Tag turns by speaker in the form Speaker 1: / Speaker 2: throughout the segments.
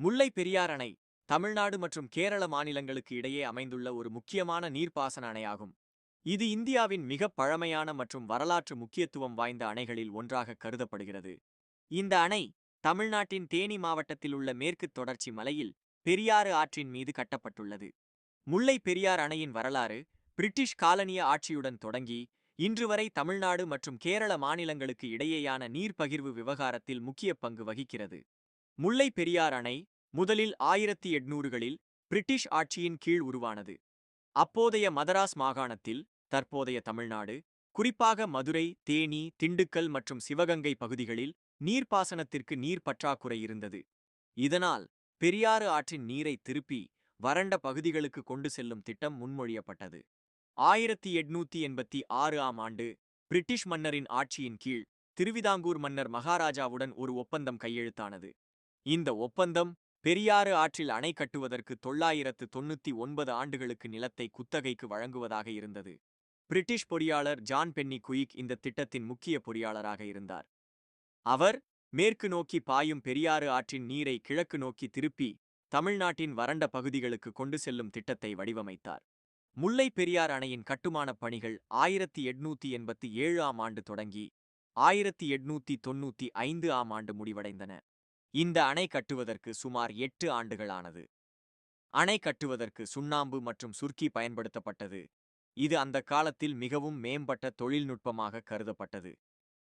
Speaker 1: முல்லை பெரியார் அணை தமிழ்நாடு மற்றும் கேரள மாநிலங்களுக்கு இடையே அமைந்துள்ள ஒரு முக்கியமான நீர்ப்பாசன அணையாகும். இது இந்தியாவின் மிகப் பழமையான மற்றும் வரலாற்று முக்கியத்துவம் வாய்ந்த அணைகளில் ஒன்றாக கருதப்படுகிறது. இந்த அணை தமிழ்நாட்டின் தேனி மாவட்டத்தில் உள்ள மேற்குத் தொடர்ச்சி மலையில் பெரியாறு ஆற்றின் மீது கட்டப்பட்டுள்ளது. முல்லை பெரியார் அணையின் வரலாறு பிரிட்டிஷ் காலனிய ஆட்சியுடன் தொடங்கி இன்று வரை தமிழ்நாடு மற்றும் கேரள மாநிலங்களுக்கு இடையேயான நீர் பகிர்வு விவகாரத்தில் முக்கிய பங்கு வகிக்கிறது. முல்லை பெரியார் அணை முதலில் 1800களில் பிரிட்டிஷ் ஆட்சியின் கீழ் உருவானது. அப்போதைய மதராஸ் மாகாணத்தில், தற்போதைய தமிழ்நாடு, குறிப்பாக மதுரை, தேனி, திண்டுக்கல் மற்றும் சிவகங்கை பகுதிகளில் நீர்ப்பாசனத்திற்கு நீர் பற்றாக்குறை இருந்தது. இதனால் பெரியாறு ஆற்றின் நீரை திருப்பி வறண்ட பகுதிகளுக்கு கொண்டு செல்லும் திட்டம் முன்மொழியப்பட்டது. 1886ஆம் ஆண்டு பிரிட்டிஷ் மன்னரின் ஆட்சியின் கீழ் திருவிதாங்கூர் மன்னர் மகாராஜாவுடன் ஒரு ஒப்பந்தம் கையெழுத்தானது. இந்த ஒப்பந்தம் பெரியாறு ஆற்றில் அணை கட்டுவதற்கு 999 ஆண்டுகளுக்கு நிலத்தை குத்தகைக்கு வழங்குவதாக இருந்தது. பிரிட்டிஷ் பொறியாளர் ஜான் பென்னி குயிக் இந்த திட்டத்தின் முக்கிய பொறியாளராக இருந்தார். அவர் மேற்கு நோக்கி பாயும் பெரியாறு ஆற்றின் நீரை கிழக்கு நோக்கி திருப்பி தமிழ்நாட்டின் வறண்ட பகுதிகளுக்கு கொண்டு செல்லும் திட்டத்தை வடிவமைத்தார். முல்லை பெரியார் அணையின் கட்டுமானப் பணிகள் 1887ஆம் ஆண்டு தொடங்கி 1895ஆம் ஆண்டு முடிவடைந்தன. இந்த அணை கட்டுவதற்கு சுமார் 8 ஆண்டுகள் ஆனது. அணை கட்டுவதற்கு சுண்ணாம்பு மற்றும் சுர்க்கி பயன்படுத்தப்பட்டது. இது அந்த காலத்தில் மிகவும் மேம்பட்ட தொழில்நுட்பமாக கருதப்பட்டது.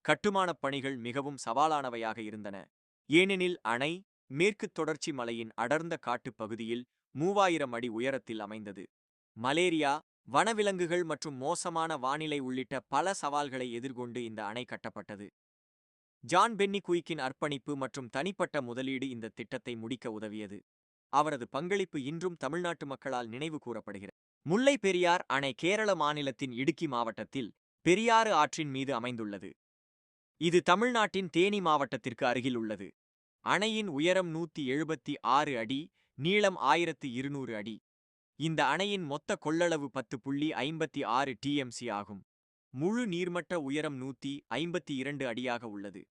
Speaker 1: கட்டுமானப் பணிகள் மிகவும் சவாலானவையாக இருந்தன, ஏனெனில் அணை மேற்குத் தொடர்ச்சி மலையின் அடர்ந்த காட்டுப் பகுதியில் 3000 அடி உயரத்தில் அமைந்தது. மலேரியா, வனவிலங்குகள் மற்றும் மோசமான வானிலை உள்ளிட்ட பல சவால்களை எதிர்கொண்டு இந்த அணை கட்டப்பட்டது. ஜான் பென்னி குயிக்கின் அர்ப்பணிப்பு மற்றும் தனிப்பட்ட முதலீடு இந்த திட்டத்தை முடிக்க உதவியது. அவரது பங்களிப்பு இன்றும் தமிழ்நாட்டு மக்களால் நினைவு கூறப்படுகிறது. முல்லை பெரியார் அணை கேரள மாநிலத்தின் இடுக்கி மாவட்டத்தில் பெரியாறு ஆற்றின் மீது அமைந்துள்ளது. இது தமிழ்நாட்டின் தேனி மாவட்டத்திற்கு அருகில் உள்ளது. அணையின் உயரம் 176 அடி, நீளம் 1200 அடி. இந்த அணையின் மொத்த கொள்ளளவு 10.56 TMC ஆகும். முழு நீர்மட்ட உயரம் 152 அடியாக உள்ளது.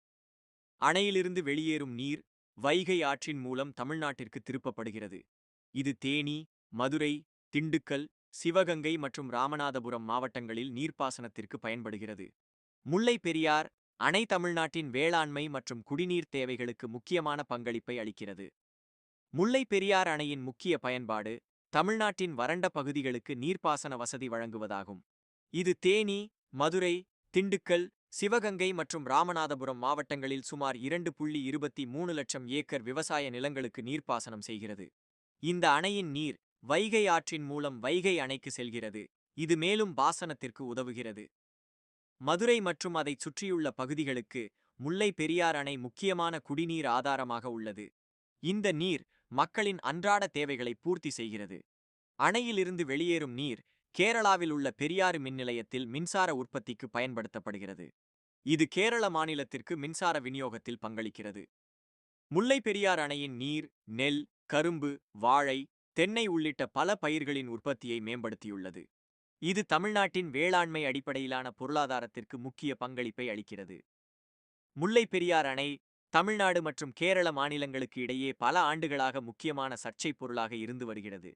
Speaker 1: அணையிலிருந்து வெளியேறும் நீர் வைகை ஆற்றின் மூலம் தமிழ்நாட்டிற்கு திருப்பப்படுகிறது. இது தேனி, மதுரை, திண்டுக்கல், சிவகங்கை மற்றும் ராமநாதபுரம் மாவட்டங்களில் நீர்ப்பாசனத்திற்கு பயன்படுகிறது. முல்லை பெரியார் அணை தமிழ்நாட்டின் வேளாண்மை மற்றும் குடிநீர் தேவைகளுக்கு முக்கியமான பங்களிப்பை அளிக்கிறது. முல்லை பெரியார் அணையின் முக்கிய பயன்பாடு தமிழ்நாட்டின் வறண்ட பகுதிகளுக்கு நீர்ப்பாசன வசதி வழங்குவதாகும். இது தேனி, மதுரை, திண்டுக்கல், சிவகங்கை மற்றும் ராமநாதபுரம் மாவட்டங்களில் சுமார் 2.23 லட்சம் ஏக்கர் விவசாய நிலங்களுக்கு நீர்ப்பாசனம் செய்கிறது. இந்த அணையின் நீர் வைகை ஆற்றின் மூலம் வைகை அணைக்கு செல்கிறது. இது மேலும் பாசனத்திற்கு உதவுகிறது. மதுரை மற்றும் அதைச் சுற்றியுள்ள பகுதிகளுக்கு முல்லை பெரியார் அணை முக்கியமான குடிநீர் ஆதாரமாக உள்ளது. இந்த நீர் மக்களின் அன்றாட தேவைகளை பூர்த்தி செய்கிறது. அணையிலிருந்து வெளியேறும் நீர் கேரளாவில் உள்ள பெரியாறு மின் நிலையத்தில் மின்சார உற்பத்திக்கு பயன்படுத்தப்படுகிறது. இது கேரள மாநிலத்திற்கு மின்சார விநியோகத்தில் பங்களிக்கிறது. முல்லை பெரியார் அணையின் நீர் நெல், கரும்பு, வாழை, தென்னை உள்ளிட்ட பல பயிர்களின் உற்பத்தியை மேம்படுத்தியுள்ளது. இது தமிழ்நாட்டின் வேளாண்மை அடிப்படையிலான பொருளாதாரத்திற்கு முக்கிய பங்களிப்பை அளிக்கிறது. முல்லை பெரியார் அணை தமிழ்நாடு மற்றும் கேரள மாநிலங்களுக்கு இடையே பல ஆண்டுகளாக முக்கியமான சர்ச்சை பொருளாக இருந்து வருகிறது.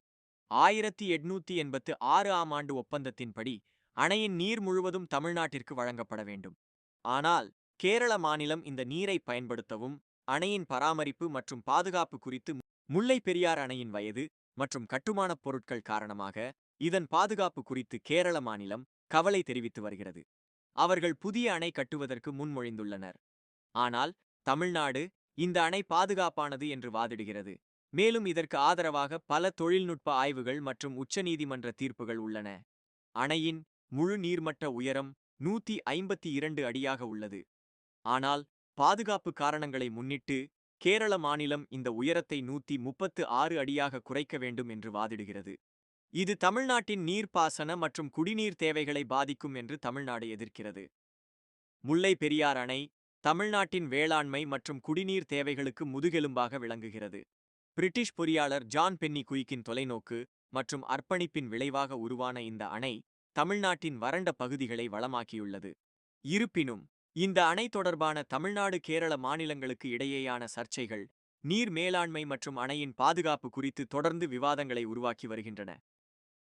Speaker 1: 1886ஆம் ஆண்டு ஒப்பந்தத்தின்படி அணையின் நீர் முழுவதும் தமிழ்நாட்டிற்கு வழங்கப்பட வேண்டும். ஆனால் கேரள மாநிலம் இந்த நீரை பயன்படுத்தவும் அணையின் பராமரிப்பு மற்றும் பாதுகாப்பு குறித்து முல்லை பெரியார் அணையின் வயது மற்றும் கட்டுமானப் பொருட்கள் காரணமாக இதன் பாதுகாப்பு குறித்து கேரள மாநிலம் கவலை தெரிவித்து வருகிறது. அவர்கள் புதிய அணை கட்டுவதற்கு முன்மொழிந்துள்ளனர். ஆனால் தமிழ்நாடு இந்த அணை பாதுகாப்பானது என்று வாதிடுகிறது. மேலும் இதற்கு ஆதரவாக பல தொழில்நுட்ப ஆய்வுகள் மற்றும் உச்சநீதிமன்ற தீர்ப்புகள் உள்ளன. அணையின் முழு நீர்மட்ட உயரம் 152 அடியாக உள்ளது. ஆனால் பாதுகாப்பு காரணங்களை முன்னிட்டு கேரள மாநிலம் இந்த உயரத்தை 136 அடியாக குறைக்க வேண்டும் என்று வாதிடுகிறது. இது தமிழ்நாட்டின் நீர்ப்பாசன மற்றும் குடிநீர் தேவைகளை பாதிக்கும் என்று தமிழ்நாடு எதிர்க்கிறது. முல்லை பெரியார் அணை தமிழ்நாட்டின் வேளாண்மை மற்றும் குடிநீர் தேவைகளுக்கு முதுகெலும்பாக விளங்குகிறது. பிரிட்டிஷ் பொறியாளர் ஜான் பென்னி குயிக்கின் தொலைநோக்கு மற்றும் அர்ப்பணிப்பின் விளைவாக உருவான இந்த அணை தமிழ்நாட்டின் வறண்ட பகுதிகளை வளமாக்கியுள்ளது. இருப்பினும் இந்த அணை தொடர்பான தமிழ்நாடு கேரள மாநிலங்களுக்கு இடையேயான சர்ச்சைகள் நீர் மேலாண்மை மற்றும் அணையின் பாதுகாப்பு குறித்து தொடர்ந்து விவாதங்களை உருவாக்கி வருகின்றன.